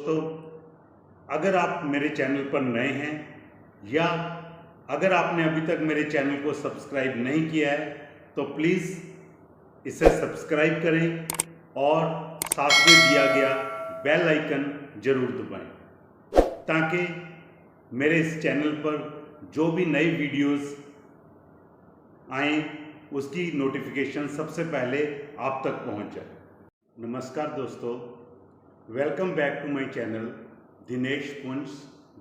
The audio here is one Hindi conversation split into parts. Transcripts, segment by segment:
दोस्तों, अगर आप मेरे चैनल पर नए हैं या अगर आपने अभी तक मेरे चैनल को सब्सक्राइब नहीं किया है तो प्लीज़ इसे सब्सक्राइब करें और साथ में दिया गया बेल आइकन जरूर दबाएं ताकि मेरे इस चैनल पर जो भी नई वीडियोस आएँ उसकी नोटिफिकेशन सबसे पहले आप तक पहुंच जाए। नमस्कार दोस्तों, welcome back to my channel Dinesh Punj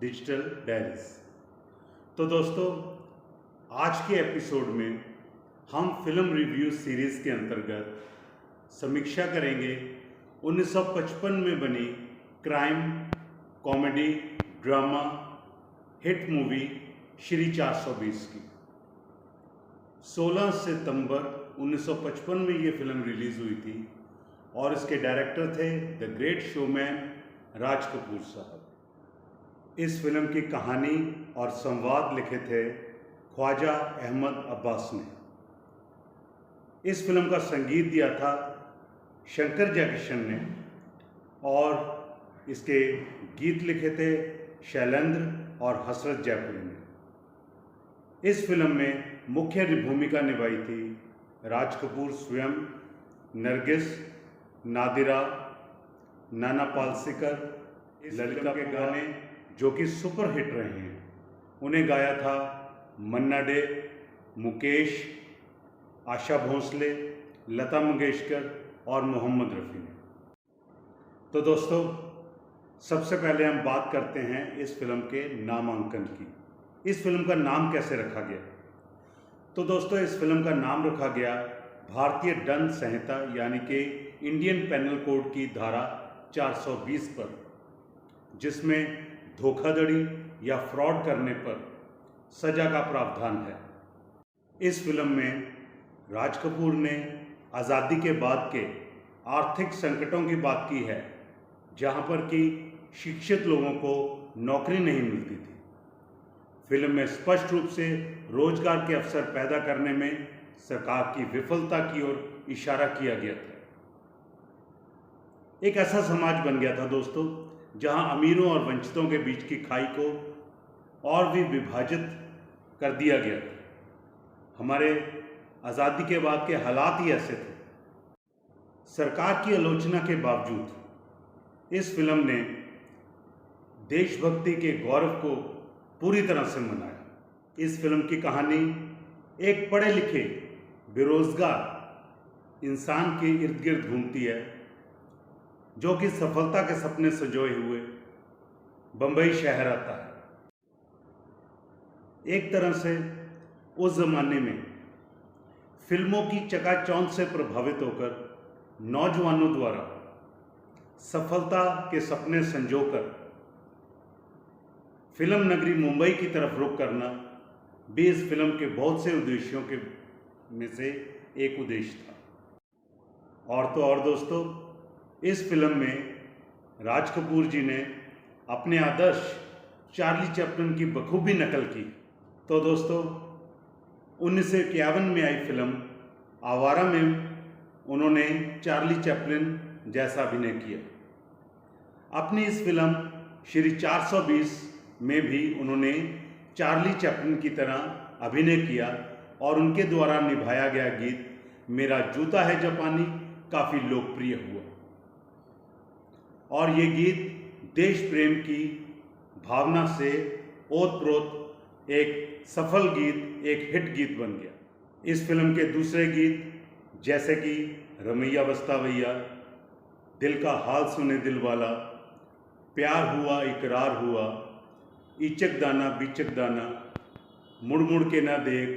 digital diaries. तो दोस्तों, आज के एपिसोड में हम फिल्म रिव्यू सीरीज़ के अंतर्गत समीक्षा करेंगे 1955 में बनी crime comedy drama hit movie Shri 420 की। 16 सितंबर 1955 में ये फिल्म रिलीज़ हुई थी और इसके डायरेक्टर थे the great showman Raj Kapoor साहब। इस फिल्म की कहानी और संवाद लिखे थे ख्वाजा अहमद अब्बास ने। इस फिल्म का संगीत दिया था शंकर जयकिशन ने और इसके गीत लिखे थे शैलेंद्र और हसरत जयपुरी ने। इस फिल्म में मुख्य भूमिका निभाई थी राज कपूर स्वयं, नरगिस, नादिरा, नाना पालसेकर। इस ललिता के गाने जो कि सुपर हिट रहे हैं उन्हें गाया था मन्ना डे, मुकेश, आशा भोसले, लता मंगेशकर और मोहम्मद रफ़ी ने। तो दोस्तों, सबसे पहले हम बात करते हैं इस फिल्म के नामांकन की। इस फिल्म का नाम कैसे रखा गया? तो दोस्तों, इस फिल्म का नाम रखा गया भारतीय दंड संहिता यानी कि इंडियन पेनल कोड की धारा 420 पर, जिसमें धोखाधड़ी या फ्रॉड करने पर सजा का प्रावधान है। इस फिल्म में राज कपूर ने आज़ादी के बाद के आर्थिक संकटों की बात की है, जहां पर कि शिक्षित लोगों को नौकरी नहीं मिलती थी। फिल्म में स्पष्ट रूप से रोजगार के अवसर पैदा करने में सरकार की विफलता की ओर इशारा किया गया था। एक ऐसा समाज बन गया था दोस्तों, जहां अमीरों और वंचितों के बीच की खाई को और भी विभाजित कर दिया गया था। हमारे आज़ादी के बाद के हालात ही ऐसे थे। सरकार की आलोचना के बावजूद इस फिल्म ने देशभक्ति के गौरव को पूरी तरह से मनाया। इस फिल्म की कहानी एक पढ़े लिखे बेरोजगार इंसान के इर्द गिर्द घूमती है, जो कि सफलता के सपने संजोए हुए बंबई शहर आता है। एक तरह से उस जमाने में फिल्मों की चकाचौंध से प्रभावित होकर नौजवानों द्वारा सफलता के सपने संजोकर फिल्म नगरी मुंबई की तरफ रुख करना भी इस फिल्म के बहुत से उद्देश्यों के में से एक उद्देश्य था। और तो और दोस्तों, इस फिल्म में राज कपूर जी ने अपने आदर्श चार्ली चैपलिन की बखूबी नकल की। तो दोस्तों, 1951 में आई फिल्म आवारा में उन्होंने चार्ली चैपलिन जैसा अभिनय किया। अपनी इस फिल्म श्री 420 में भी उन्होंने चार्ली चैपलिन की तरह अभिनय किया और उनके द्वारा निभाया गया गीत मेरा जूता है जापानी काफ़ी लोकप्रिय हुआ। और ये गीत देश प्रेम की भावना से ओतप्रोत एक सफल गीत, एक हिट गीत बन गया। इस फिल्म के दूसरे गीत जैसे कि रमैया बस्तावैया, दिल का हाल सुने दिल वाला, प्यार हुआ इकरार हुआ, इचक दाना बीचक दाना, मुड़ मुड़ के ना देख,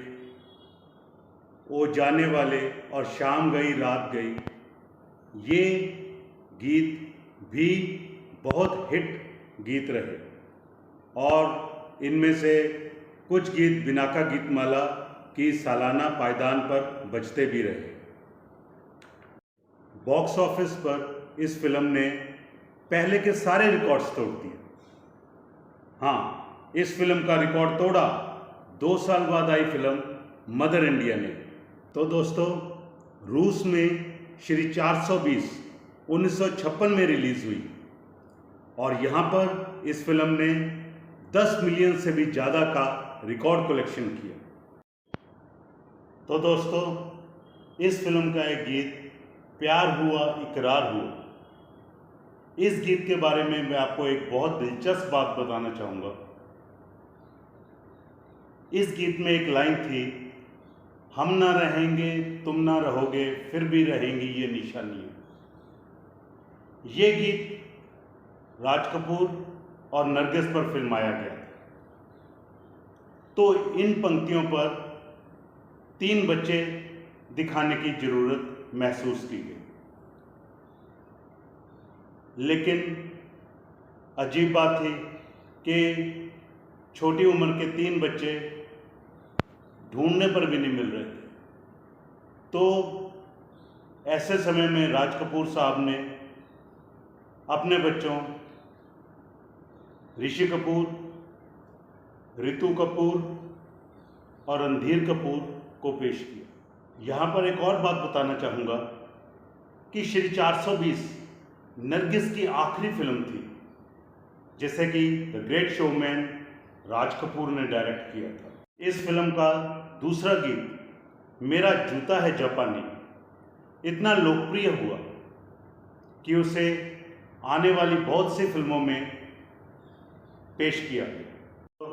ओ जाने वाले और शाम गई रात गई, ये गीत भी बहुत हिट गीत रहे। और इनमें से कुछ गीत बिनाका गीतमाला की सालाना पायदान पर बजते भी रहे। बॉक्स ऑफिस पर इस फिल्म ने पहले के सारे रिकॉर्ड्स तोड़ दिए। हाँ, इस फिल्म का रिकॉर्ड तोड़ा 2 साल बाद आई फिल्म मदर इंडिया ने। तो दोस्तों, रूस में श्री 420 1956 में रिलीज़ हुई और यहाँ पर इस फिल्म ने 10 मिलियन से भी ज़्यादा का रिकॉर्ड कलेक्शन किया। तो दोस्तों, इस फिल्म का एक गीत प्यार हुआ इकरार हुआ, इस गीत के बारे में मैं आपको एक बहुत दिलचस्प बात बताना चाहूँगा। इस गीत में एक लाइन थी, हम ना रहेंगे तुम ना रहोगे फिर भी रहेंगी ये निशानियाँ। ये गीत राज कपूर और नरगिस पर फिल्माया गया था। तो इन पंक्तियों पर 3 बच्चे दिखाने की जरूरत महसूस की गई, लेकिन अजीब बात थी कि छोटी उम्र के 3 बच्चे ढूंढने पर भी नहीं मिल रहे थे। तो ऐसे समय में राज कपूर साहब ने अपने बच्चों ऋषि कपूर, रितु कपूर और रणधीर कपूर को पेश किया। यहाँ पर एक और बात बताना चाहूँगा कि श्री 420 नरगिस की आखिरी फिल्म थी, जैसे कि the great showman Raj Kapoor ने डायरेक्ट किया था। इस फिल्म का दूसरा गीत मेरा जूता है जापानी इतना लोकप्रिय हुआ कि उसे आने वाली बहुत सी फिल्मों में पेश किया गया।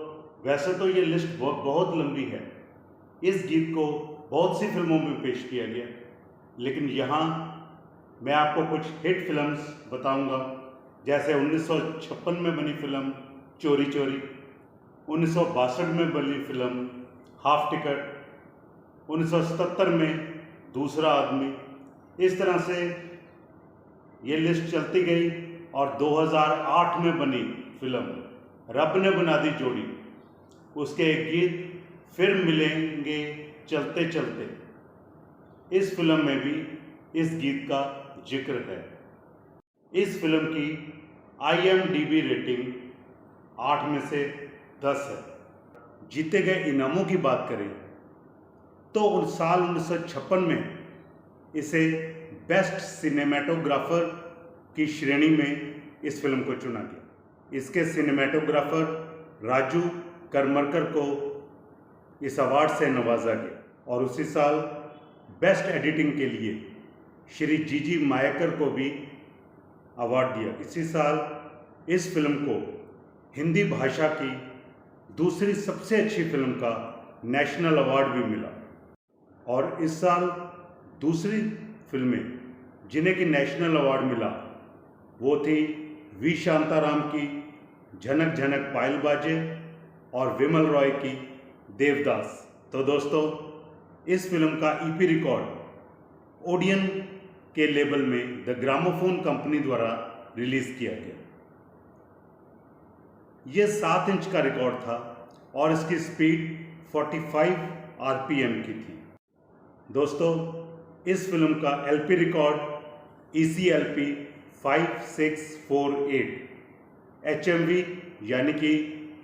वैसे तो ये लिस्ट बहुत लंबी है, इस गीत को बहुत सी फिल्मों में पेश किया गया, लेकिन यहाँ मैं आपको कुछ हिट फिल्म्स बताऊंगा, जैसे 1956 में बनी फिल्म चोरी चोरी, 1962 में बनी फिल्म हाफ टिकट, 1977 में दूसरा आदमी। इस तरह से ये लिस्ट चलती गई और 2008 में बनी फिल्म रब ने बना दी जोड़ी, उसके एक गीत फिर मिलेंगे चलते चलते, इस फिल्म में भी इस गीत का जिक्र है। इस फिल्म की IMDb रेटिंग 8 में से 10 है। जीते गए इनामों की बात करें तो उस साल 1956 में इसे बेस्ट सिनेमेटोग्राफर की श्रेणी में इस फिल्म को चुना गया। इसके सिनेमेटोग्राफर राजू करमरकर को इस अवार्ड से नवाजा गया और उसी साल बेस्ट एडिटिंग के लिए श्री जीजी मायकर को भी अवार्ड दिया। इसी साल इस फिल्म को हिंदी भाषा की दूसरी सबसे अच्छी फिल्म का नेशनल अवार्ड भी मिला। और इस साल दूसरी फिल्में जिन्हें की नेशनल अवार्ड मिला वो थी वी शांताराम की झनक झनक पायल बाजे और विमल रॉय की देवदास। तो दोस्तों, इस फिल्म का EP रिकॉर्ड ओडियन के लेबल में द ग्रामोफोन कंपनी द्वारा रिलीज किया गया। ये 7 इंच का रिकॉर्ड था और इसकी स्पीड 45 RPM की थी। दोस्तों, इस फिल्म का LP रिकॉर्ड ECLP 5648 HMV यानी कि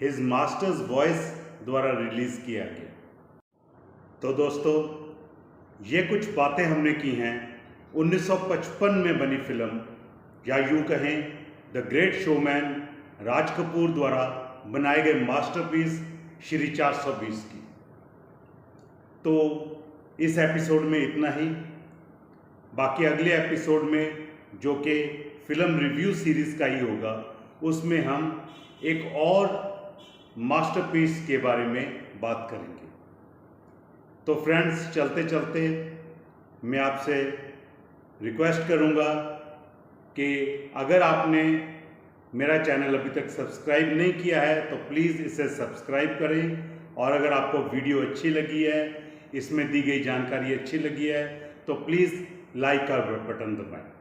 हिज मास्टर्स वॉइस द्वारा रिलीज किया गया। तो दोस्तों, ये कुछ बातें हमने की हैं 1955 में बनी फिल्म, या यूँ कहें the great showman Raj Kapoor द्वारा बनाए गए मास्टरपीस श्री 420 की। तो इस एपिसोड में इतना ही। बाकी अगले एपिसोड में, जो कि फिल्म रिव्यू सीरीज़ का ही होगा, उसमें हम एक और मास्टरपीस के बारे में बात करेंगे। तो फ्रेंड्स, चलते चलते मैं आपसे रिक्वेस्ट करूंगा कि अगर आपने मेरा चैनल अभी तक सब्सक्राइब नहीं किया है तो प्लीज़ इसे सब्सक्राइब करें, और अगर आपको वीडियो अच्छी लगी है, इसमें दी गई जानकारी अच्छी लगी है, तो प्लीज़ लाइक का बटन दबाएं।